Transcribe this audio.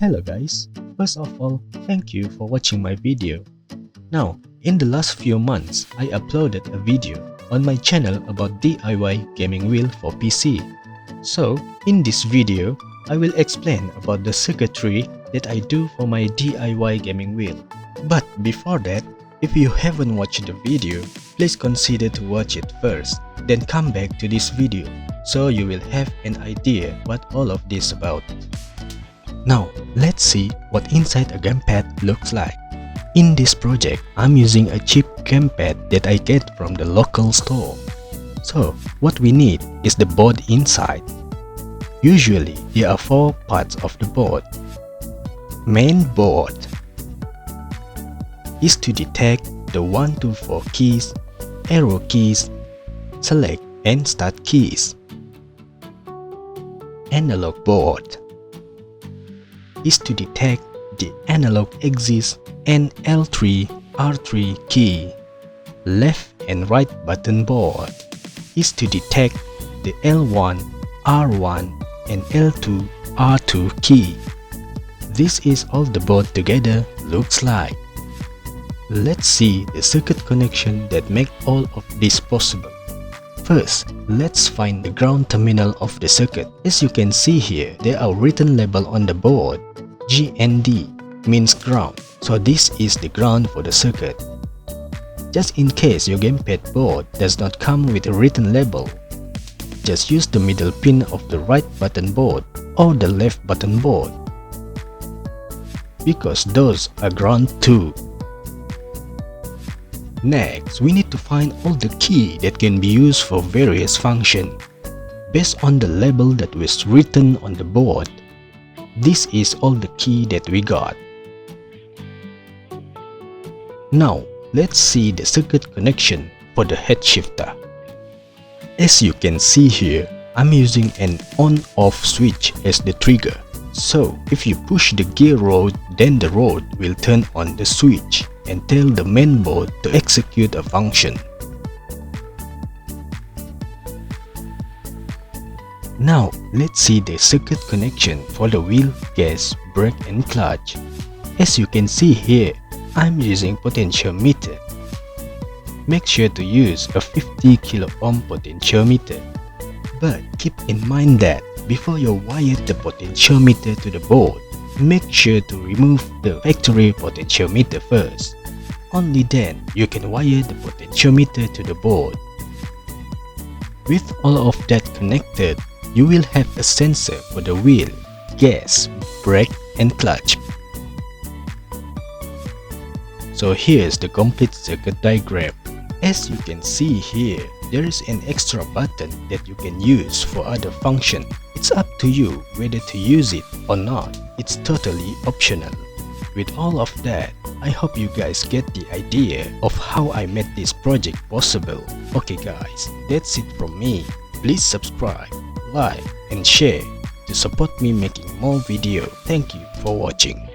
Hello guys, first of all, thank you for watching my video. Now, in the last few months, I uploaded a video on my channel about DIY gaming wheel for PC. So, in this video, I will explain about the circuitry that I do for my DIY gaming wheel. But before that, if you haven't watched the video, please consider to watch it first, then come back to this video, so you will have an idea what all of this about. Now, let's see what inside a gamepad looks like. In this project, I'm using a cheap gamepad that I get from the local store. So, what we need is the board inside. Usually, there are 4 parts of the board. Main board is to detect the 1 to 4 keys, arrow keys, select and start keys. Analog board is to detect the analog axis and L3, R3 key. Left and right button board is to detect the L1, R1 and L2, R2 key. This is all the board together looks like. Let's see the circuit connection that make all of this possible. First, let's find the ground terminal of the circuit. As you can see here, there are written label on the board. GND means ground, so this is the ground for the circuit. Just in case your gamepad board does not come with a written label, just use the middle pin of the right button board or the left button board, because those are ground too. Next, we need to find all the key that can be used for various functions. Based on the label that was written on the board, this is all the key that we got. Now, let's see the circuit connection for the head shifter. As you can see here, I'm using an on-off switch as the trigger. So, if you push the gear rod, then the rod will turn on the switch and tell the main board to execute a function. Now, let's see the circuit connection for the wheel, gas, brake and clutch. As you can see here, I'm using potentiometer. Make sure to use a 50 kilo ohm potentiometer. But keep in mind that before you wire the potentiometer to the board, make sure to remove the factory potentiometer first. Only then you can wire the potentiometer to the board. With all of that connected, you will have a sensor for the wheel, gas, brake and clutch. So here's the complete circuit diagram. As you can see here, there is an extra button that you can use for other function. It's up to you whether to use it or not. It's totally optional. With all of that, I hope you guys get the idea of how I made this project possible. Okay guys, that's it from me. Please subscribe, like and share to support me making more video. Thank you for watching.